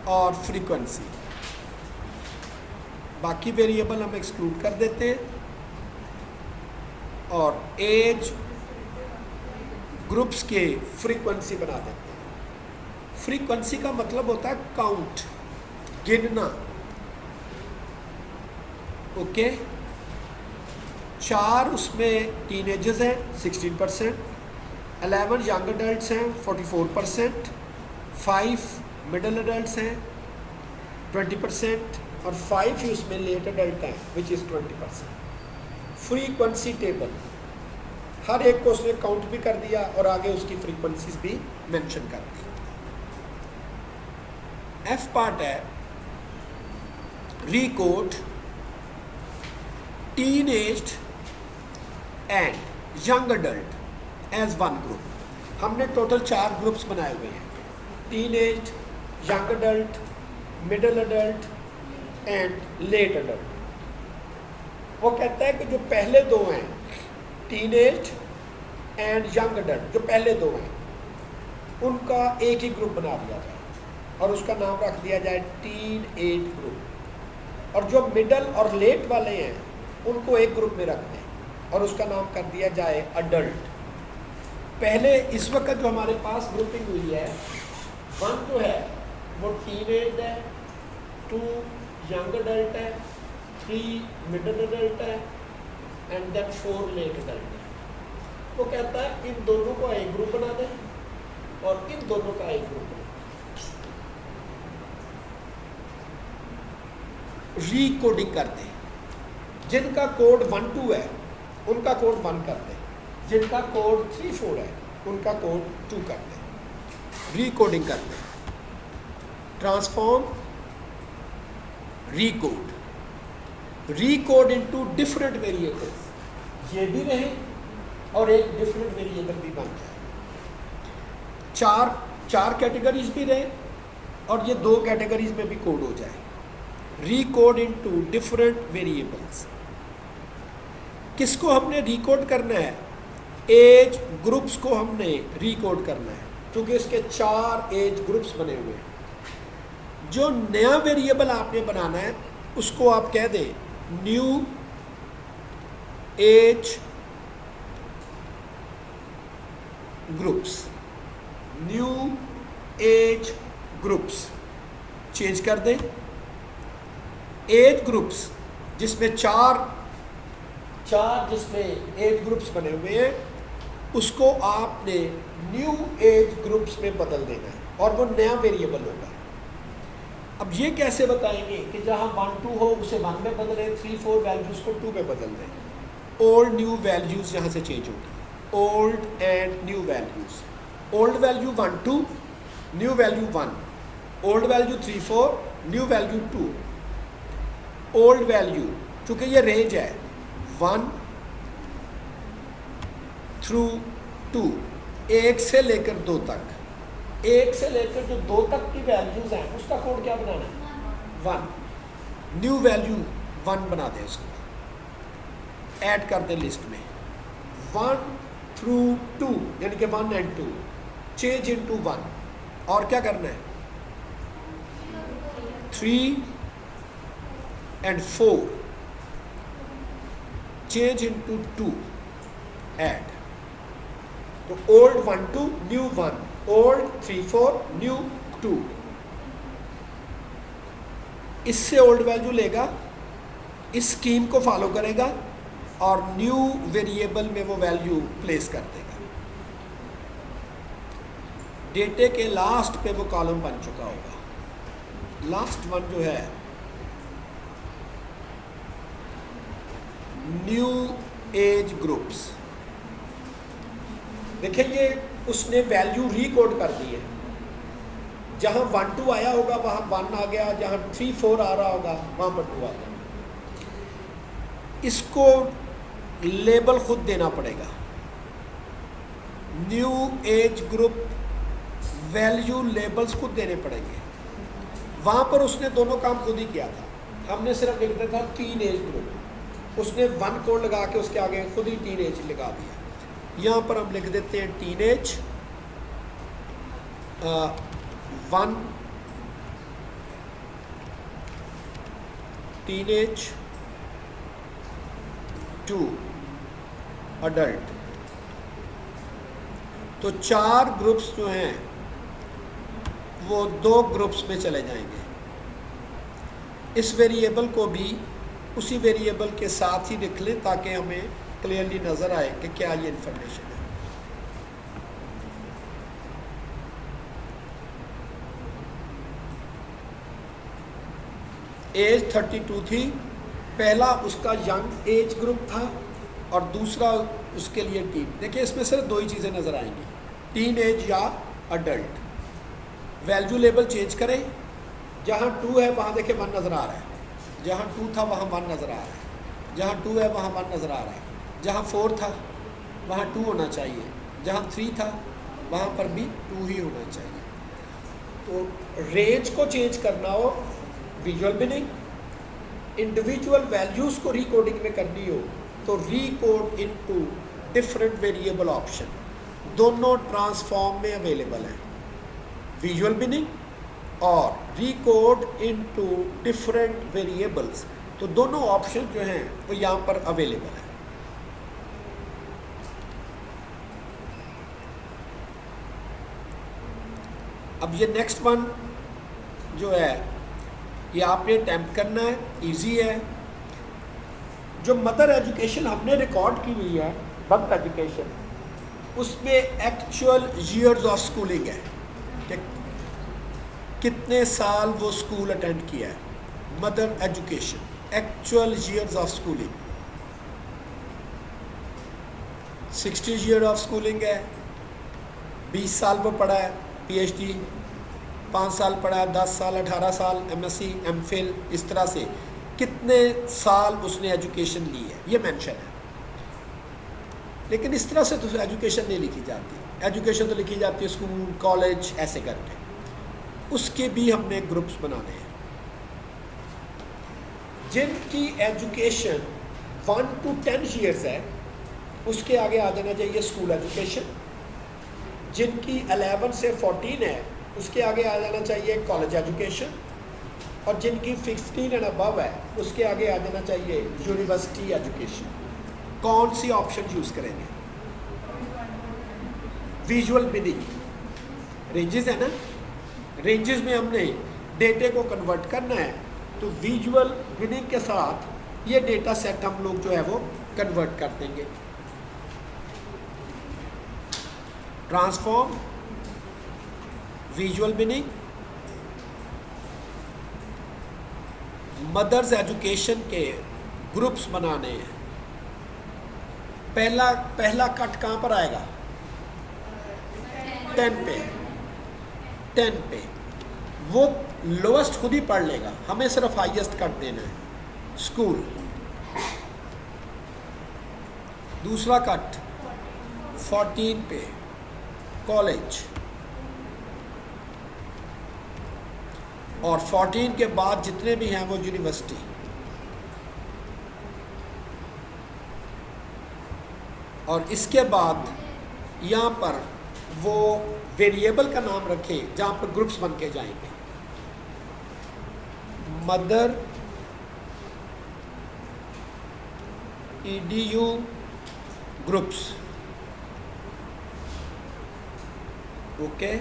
और फ्रीक्वेंसी। बाकी वेरिएबल हम एक्सक्लूड कर देते हैं और एज ग्रुप्स के फ्रीक्वेंसी बना देते हैं। फ्रीक्वेंसी का मतलब होता है काउंट, गिनना। ओके, 4 उसमें टीनेजर्स हैं 16%, 11 यंग अडल्ट्स हैं 44%, 5 मिडल अडल्ट्स हैं 20% और 5 ही उसमें लेट अडल्ट हैं विच इज़ 20%। फ्रीक्वेंसी टेबल, हर एक को उसने काउंट भी कर दिया और आगे उसकी फ्रीक्वेंसीज भी मेंशन कर दी। एफ पार्ट है recode teenaged and young adult age one group. हमने टोटल 4 ग्रुप्स बनाए हुए हैं, teenaged, young adult, middle adult and late adult. वो कहता है कि जो पहले 2 हैं, टीनेज्ड एंड यंग अडल्ट, जो पहले 2 हैं उनका एक ही ग्रुप बना दिया जाए और उसका नाम रख दिया जाए टीन एज ग्रुप। और जो मिडल और लेट वाले हैं उनको एक ग्रुप में रख दें और उसका नाम कर दिया जाए अडल्ट। पहले इस वक्त जो हमारे पास ग्रुपिंग हुई है, 1 जो है वो टीनेज है, 2 यंग अडल्ट है, 3 मिडल अडल्ट है एंड देन 4 लेट अडल्ट है। वो कहता है इन दोनों को एक ग्रुप बना दें और इन दोनों का एक ग्रुप बना दें। रीकोडिंग कर दें। जिनका कोड 1 2 है उनका कोड 1 कर दें, जिनका कोड 3 4 है उनका कोड 2 कर दें। रीकोडिंग कर दें। Transform, Recode into different variables. ये भी रहे और एक डिफरेंट वेरिएबल भी बन जाए। 4 कैटेगरीज भी रहे और ये 2 कैटेगरीज में भी कोड हो जाए। Recode into different variables. किसको हमने रिकोड करना है? एज ग्रुप्स को हमने रिकोड करना है, क्योंकि इसके 4 एज ग्रुप्स बने हुए हैं। जो नया वेरिएबल आपने बनाना है उसको आप कह दें new age groups. Age groups change कर दें। एज ग्रुप्स जिसमें चार जिसमें एज ग्रुप्स बने हुए हैं उसको आपने न्यू एज ग्रुप्स में बदल देना है और वो नया वेरिएबल होगा। अब ये कैसे बताएंगे कि जहाँ 1 2 हो उसे 1 में बदलें, 3 4 वैल्यूज़ को 2 में बदल दें। ओल्ड न्यू वैल्यूज़ यहाँ से चेंज होगी, old and new values. Old value 1 2, new value 1, old value 3 4, new value 2। Old value चूँकि ये रेंज है 1 थ्रू 2, 1 से लेकर 2 तक, 1 से लेकर जो 2 तक की वैल्यूज हैं उसका कोड क्या बनाना है 1। न्यू वैल्यू 1 बना दें, इसको ऐड कर दें लिस्ट में। 1 थ्रू 2 यानी कि 1 and 2 चेंज इनटू 1। और क्या करना है 3 and 4 चेंज इनटू 2 ऐड। तो ओल्ड 1 2 न्यू 1, ओल्ड 3 4 न्यू 2। इससे ओल्ड वैल्यू लेगा, इस स्कीम को फॉलो करेगा और न्यू वेरिएबल में वो वैल्यू प्लेस कर देगा। डेटे के लास्ट पे वो कॉलम बन चुका होगा। लास्ट वन जो है न्यू एज ग्रुप्स, देखिए ये उसने वैल्यू रिकोड कर दी है। जहाँ 1 2 आया होगा वहाँ 1 आ गया, जहाँ 3 4 आ रहा होगा वहाँ पर 2 आ गया। इसको लेबल खुद देना पड़ेगा। New age group value labels खुद देने पड़ेंगे। वहाँ पर उसने दोनों काम खुद ही किया था, हमने सिर्फ लिख दिया था टीन एज ग्रुप। उसने 1 कोड लगा के उसके आगे खुद ही टीन एज लगा दिया। यहाँ पर हम लिख देते हैं टीनेज 1, टीनेज 2, अडल्ट। तो 4 ग्रुप्स जो हैं वो 2 ग्रुप्स में चले जाएंगे। इस वेरिएबल को भी उसी वेरिएबल के साथ ही लिख लें ताकि हमें क्लियरली नज़र आए कि क्या ये इंफॉर्मेशन है। एज 32 थी, पहला उसका यंग एज ग्रुप था और दूसरा उसके लिए टीन। देखिए इसमें सिर्फ 2 ही चीज़ें नज़र आएंगी, टीन एज या अडल्ट। वैल्यू लेबल चेंज करें, जहाँ 2 है वहाँ देखिए 1 नज़र आ रहा है, जहाँ 2 था वहाँ 1 नज़र आ रहा है, जहाँ 2 है वहाँ 1 नज़र आ रहा है, जहाँ 4 था वहाँ 2 होना चाहिए, जहाँ 3 था वहाँ पर भी 2 ही होना चाहिए। तो रेंज को चेंज करना हो, विजुअल बिनिंग, इंडिविजुअल वैल्यूज़ को रिकोडिंग में करनी हो तो Recode into different variable option, दोनों ट्रांसफॉर्म में अवेलेबल हैं। विजुअल बिनिंग और रिकोड इनटू डिफरेंट वेरिएबल्स, तो दोनों ऑप्शन जो हैं वो यहाँ पर अवेलेबल है। अब ये नेक्स्ट वन जो है ये आपने अटैम्प्ट करना है, इजी है। जो मदर एजुकेशन हमने रिकॉर्ड की हुई है, मदर एजुकेशन, उसमें एक्चुअल ईयर्स ऑफ स्कूलिंग है कि कितने साल वो स्कूल अटेंड किया है। Mother education actual years of schooling 60 year of schooling है, 20 साल वो पढ़ा है PhD, 5 साल पढ़ा है, 10 साल, 18 साल MSc MPhil, इस तरह से कितने साल उसने एजुकेशन ली है ये मेंशन है। लेकिन इस तरह से तो एजुकेशन नहीं लिखी जाती, एजुकेशन तो लिखी जाती है स्कूल कॉलेज ऐसे करके। उसके भी हमने ग्रुप्स बनाने हैं। जिनकी एजुकेशन 1 to 10 ईयर्स है उसके आगे आ जाना चाहिए स्कूल एजुकेशन। जिनकी 11 से 14 है उसके आगे आ जाना चाहिए कॉलेज एजुकेशन। और जिनकी 15 एंड अबव है उसके आगे आ जाना चाहिए यूनिवर्सिटी एजुकेशन। कौन सी ऑप्शन यूज़ करेंगे? विजुअल बिनिंग रेंजेस है ना, रेंजेस में हमने डेटे को कन्वर्ट करना है, तो विजुअल बिनिंग के साथ ये डेटा सेट हम लोग जो है वो कन्वर्ट कर देंगे। Transform visual binning, mothers education के ग्रुप्स बनाने हैं। पहला कट कहाँ पर आएगा? 10 पे। 10 पे वो लोवेस्ट खुद ही पढ़ लेगा, हमें सिर्फ हाईएस्ट कट देना है, स्कूल। दूसरा कट 14 पे, कॉलेज। और 14 के बाद जितने भी हैं वो यूनिवर्सिटी। और इसके बाद यहाँ पर वो वेरिएबल का नाम रखें जहाँ पर ग्रुप्स बन के जाएंगे। Mother EDU groups, okay.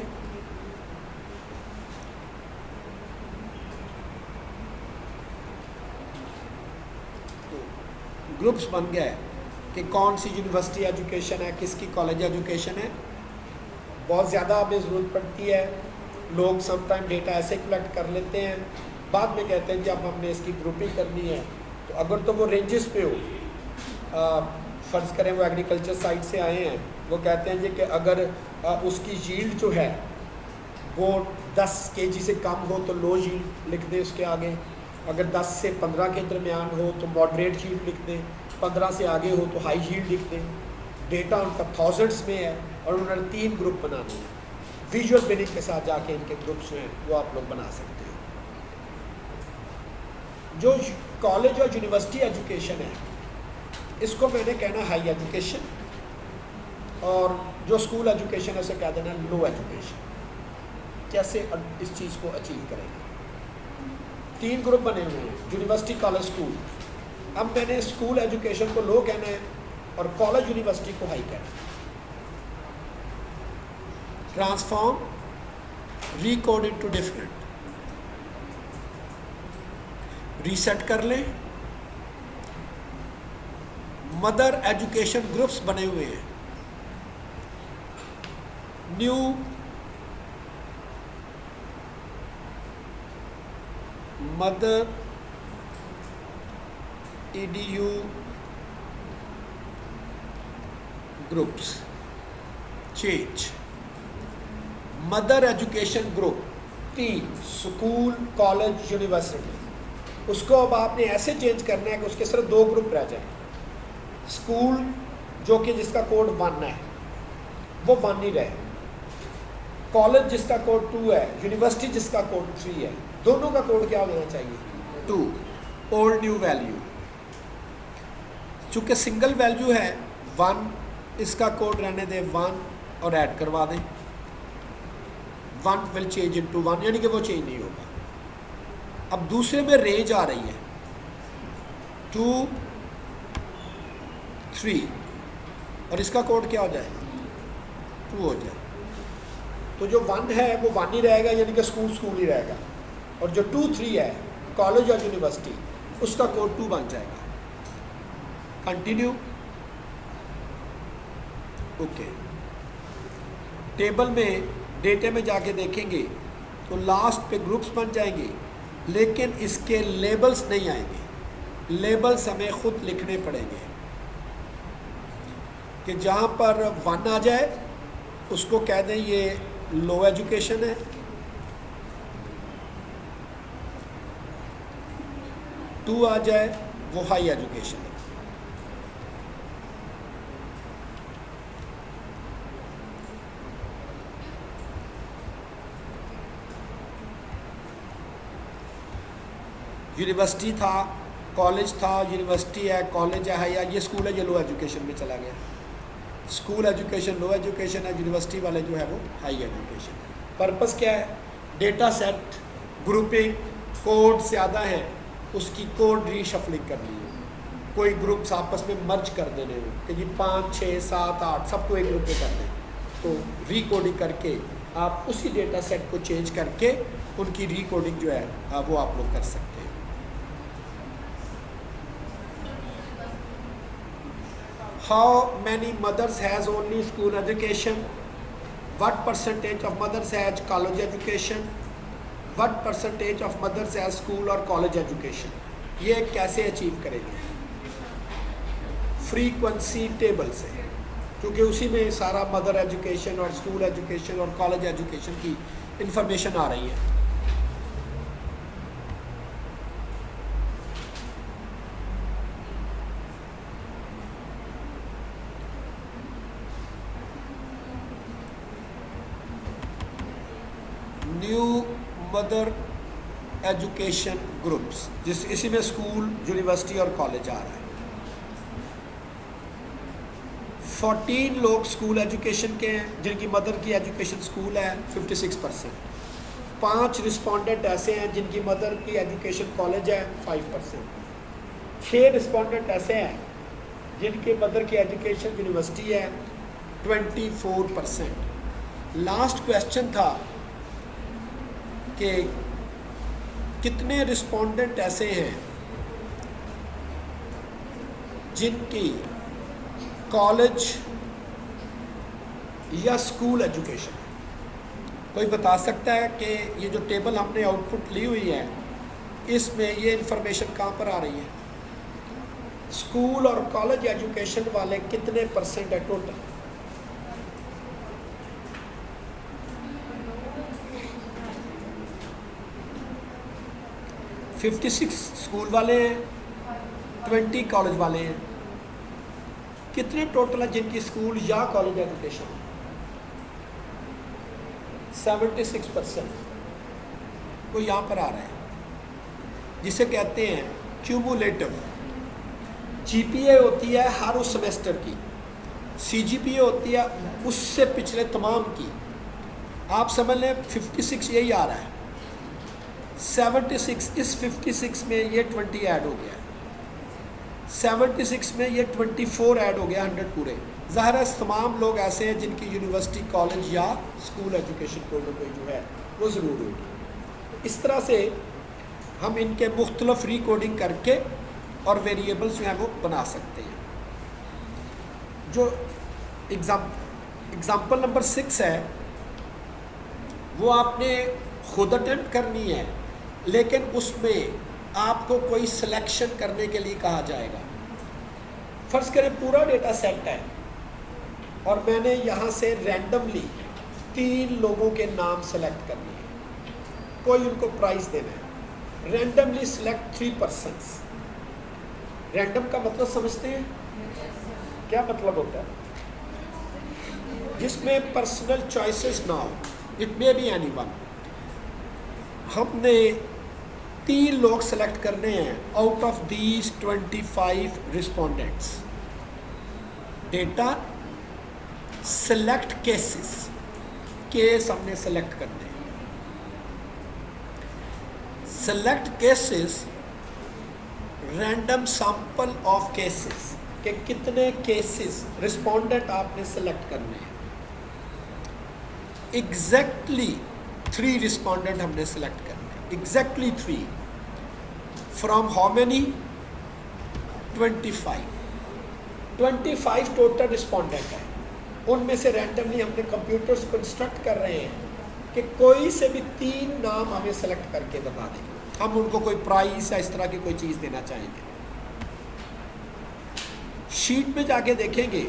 Groups बन गए कि कौन सी यूनिवर्सिटी एजुकेशन है, किसकी कॉलेज एजुकेशन है। बहुत ज़्यादा हमें ज़रूरत पड़ती है, लोग समटाइम डेटा ऐसे कलेक्ट कर लेते हैं, बाद में कहते हैं कि अब हमने इसकी ग्रुपिंग करनी है। तो अगर तो वो रेंजेस पे हो, फ़र्ज़ करें वो एग्रीकल्चर साइड से आए हैं, वो कहते हैं जी कि अगर उसकी यील्ड जो है वो 10 kg से कम हो तो लो यील्ड लिख दें उसके आगे, अगर 10 से 15 के दरमियान हो तो मॉडरेट यील्ड लिख दें, 15 से आगे हो तो हाई यील्ड लिख दें। डेटा उनका थाउजेंड्स में है और उन्होंने 3 ग्रुप बनाने हैं। विजुअल बिनिंग के साथ जाके इनके ग्रुप्स हैं वो आप लोग बना सकते हैं। जो कॉलेज और यूनिवर्सिटी एजुकेशन है इसको मैंने कहना हाई एजुकेशन, और जो स्कूल एजुकेशन है उसे कह देना लो एजुकेशन। कैसे इस चीज़ को अचीव करेंगे? 3 ग्रुप बने हुए हैं, यूनिवर्सिटी, कॉलेज, स्कूल। अब मैंने स्कूल एजुकेशन को लो कहना है और कॉलेज यूनिवर्सिटी को हाई कहना है। Transform, recode into different, reset कर लें। मदर एजुकेशन ग्रुप्स बने हुए हैं, new mother EDU groups, change. Mother education group 3, school, college, university. उसको अब आपने ऐसे चेंज करना है कि उसके सिर्फ 2 ग्रुप रह जाए। स्कूल जो कि जिसका कोड 1 है वो 1 ही रहे, कॉलेज जिसका कोड 2 है, यूनिवर्सिटी जिसका कोड 3 है, दोनों का कोड क्या होना चाहिए? 2। ओल्ड न्यू वैल्यू, चूँकि सिंगल वैल्यू है 1, इसका कोड रहने दें 1 और ऐड करवा दें। 1 विल चेंज इनटू 1, यानी कि वो चेंज नहीं होगा। अब दूसरे में रेंज आ रही है 2, 3 और इसका कोड क्या हो जाए? 2 हो जाए। तो जो 1 है वो 1 ही रहेगा, यानी कि स्कूल स्कूल ही रहेगा, और जो 2, 3 है कॉलेज और यूनिवर्सिटी उसका कोड 2 बन जाएगा। Continue, okay. टेबल में डेटे में जाके देखेंगे तो लास्ट पे ग्रुप्स बन जाएंगे, लेकिन इसके लेबल्स नहीं आएंगे। लेबल्स हमें खुद लिखने पड़ेंगे कि जहाँ पर 1 आ जाए उसको कह दें ये लो एजुकेशन है, 2 आ जाए वो हाई एजुकेशन है। यूनिवर्सिटी था, कॉलेज था, यूनिवर्सिटी है, कॉलेज है, या ये स्कूल है, ये लो एजुकेशन में चला गया। स्कूल एजुकेशन लो एजुकेशन है, यूनिवर्सिटी वाले जो है वो हाई एजुकेशन है। पर्पस क्या है? डेटा सेट, ग्रुपिंग, कोड ज़्यादा है उसकी कोड रीशफलिंग करनी है। कोई ग्रुप्स आपस में मर्ज कर देने हो कि जी 5, 6, 7, 8 सबको एक ग्रुप में कर दें, तो रिकोडिंग करके आप उसी डेटा सेट को चेंज करके उनकी रिकोडिंग जो है वो आप लोग कर सकते हैं। How many mothers has only school education, what percentage of mothers has college education, what percentage of mothers has school और college education, ये कैसे अचीव करेंगे? फ्रीक्वेंसी टेबल से, क्योंकि उसी में सारा मदर एजुकेशन और स्कूल एजुकेशन और कॉलेज एजुकेशन की इंफॉर्मेशन आ रही है। न्यू मदर एजुकेशन ग्रुप्स, जिस इसी में स्कूल, यूनिवर्सिटी और कॉलेज आ रहा है। 14 लोग स्कूल एजुकेशन के हैं जिनकी मदर की एजुकेशन स्कूल है, 56%। 5 रिस्पोंडेंट ऐसे हैं जिनकी मदर की एजुकेशन कॉलेज है, 5%। 6 रिस्पोंडेंट ऐसे हैं जिनकी मदर की एजुकेशन यूनिवर्सिटी है, 24%। लास्ट क्वेश्चन था कि कितने रिस्पोंडेंट ऐसे हैं जिनकी कॉलेज या स्कूल एजुकेशन है। कोई बता सकता है कि ये जो टेबल हमने आउटपुट ली हुई है इसमें ये इंफॉर्मेशन कहाँ पर आ रही है? स्कूल और कॉलेज एजुकेशन वाले कितने परसेंट है टोटल? है 56 स्कूल वाले हैं, 20 कॉलेज वाले हैं। कितने टोटल है जिनकी स्कूल या कॉलेज एजुकेशन? 76%। वो यहाँ पर आ रहा है, जिसे कहते हैं क्यूमुलेटिव। जीपीए होती है हर उस सेमेस्टर की, सीजीपीए होती है उससे पिछले तमाम की। आप समझ लें 56 यही आ रहा है, 76 इस 56 में ये 20 ऐड हो गया, 76 में ये 24 ऐड हो गया, 100 पूरे। ज़ाहिर है तमाम लोग ऐसे हैं जिनकी यूनिवर्सिटी, कॉलेज या स्कूल एजुकेशन कोई ना कोई जो है वो ज़रूर होगी। इस तरह से हम इनके मुख्तलिफ रिकोडिंग करके और वेरिएबल्स जो हैं वो बना सकते हैं। जो एग्ज़ाम्पल नंबर 6 है वो आपने खुद अटेम्प्ट करनी है, लेकिन उसमें आपको कोई सिलेक्शन करने के लिए कहा जाएगा। फर्ज करें पूरा डेटा सेट है और मैंने यहाँ से रैंडमली 3 लोगों के नाम सेलेक्ट करने हैं, कोई उनको प्राइज़ देना है। Randomly select 3 persons. रैंडम का मतलब समझते हैं क्या मतलब होता है? जिसमें पर्सनल चॉइसेस ना हो, इट मे बी एनीवन। हमने 3 लोग सेलेक्ट करने हैं out of these 25 respondents. Data select cases, case हमने सेलेक्ट करने हैं। Select cases, random sample of cases के कितने केसेस रिस्पोंडेंट आपने सेलेक्ट करने हैं। एग्जैक्टली 3 रिस्पोंडेंट हमने सेलेक्ट करने हैं, exactly 3 from how many? 25 total respondent है। उनमें से रैंडमली हमने कंप्यूटर्स को इंस्ट्रक्ट कर रहे हैं कि कोई से भी 3 नाम हमें सेलेक्ट करके बता दें। हम उनको कोई प्राइस या इस तरह की कोई चीज़ देना चाहेंगे। शीट में जाके देखेंगे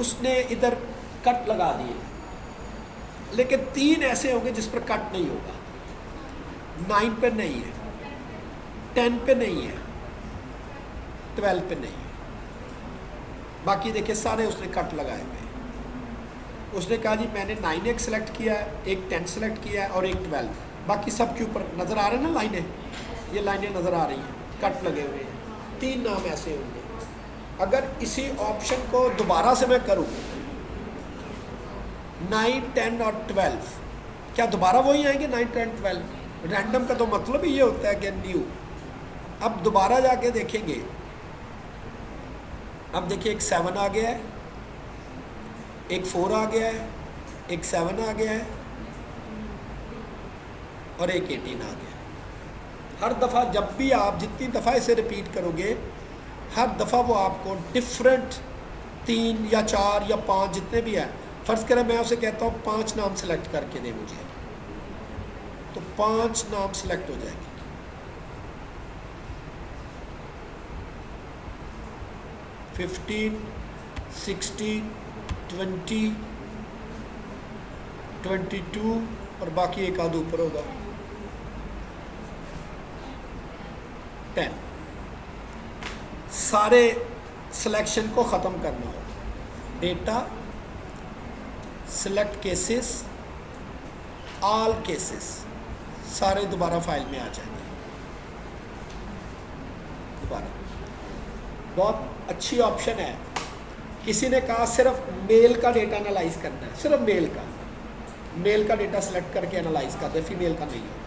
उसने इधर कट लगा दिए, लेकिन 3 ऐसे होंगे जिस पर कट नहीं होगा। 9 पे नहीं है, 10 पे नहीं है, 12 पे नहीं है। बाकी देखिए सारे उसने कट लगाए हुए। उसने कहा जी मैंने 9 एक सेलेक्ट किया है, एक 10 सेलेक्ट किया है और एक 12। बाकी सब के ऊपर नज़र आ रहे हैं ना लाइनें, ये लाइनें नज़र आ रही हैं, कट लगे हुए हैं। 3 नाम ऐसे होंगे। अगर इसी ऑप्शन को दोबारा से मैं करूँ 9, 10 और 12, क्या दोबारा वही आएंगे 9, 10, 12? रैंडम का तो मतलब ही ये होता है कि न्यू। अब दोबारा जाके देखेंगे, अब देखिए एक 7 आ गया है, एक 4 आ गया है, एक 7 आ गया है और एक 18 आ गया। हर दफ़ा जब भी आप जितनी दफ़ा इसे रिपीट करोगे, हर दफ़ा वो आपको डिफरेंट 3 या 4 या 5 जितने भी है, फ़र्ज़ करें मैं उसे कहता हूँ 5 नाम सेलेक्ट करके दे मुझे, तो 5 नाम सेलेक्ट हो जाएंगे। $15, $16, $20, $22 और बाकी एक आध ऊपर होगा 10। सारे सिलेक्शन को ख़त्म करना होगा। Data, select cases, all cases सारे दोबारा फाइल में आ जाएंगे। दोबारा बहुत अच्छी ऑप्शन है। किसी ने कहा सिर्फ मेल का डेटा एनालाइज करना है, सिर्फ मेल का डेटा सेलेक्ट करके एनालाइज कर दे, फीमेल का नहीं होगा।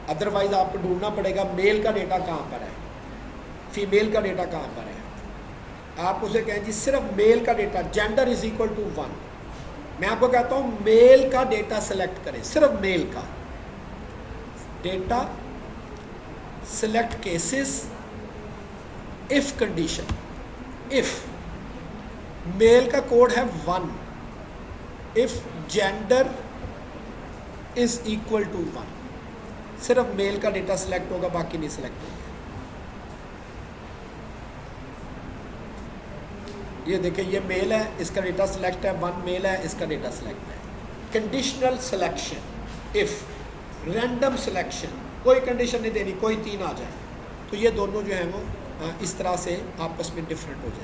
अदरवाइज आपको ढूंढना पड़ेगा मेल का डेटा कहाँ पर है, फीमेल का डेटा कहाँ पर है। आप उसे कहें जी सिर्फ मेल का data, gender is equal to 1, मैं आपको कहता हूँ मेल का डेटा सेलेक्ट करें, सिर्फ मेल का data, select cases, if condition, if male का कोड है 1, if gender is equal to 1, सिर्फ मेल का डेटा सिलेक्ट होगा, बाकी नहीं सिलेक्ट होगा। ये देखिए ये मेल है, इसका डेटा सिलेक्ट है, 1 मेल है, इसका डेटा सिलेक्ट है। Conditional selection, if, random selection, कोई कंडीशन नहीं देनी, कोई 3 आ जाए, तो ये दोनों जो है वो इस तरह से आपस में डिफरेंट हो जाए।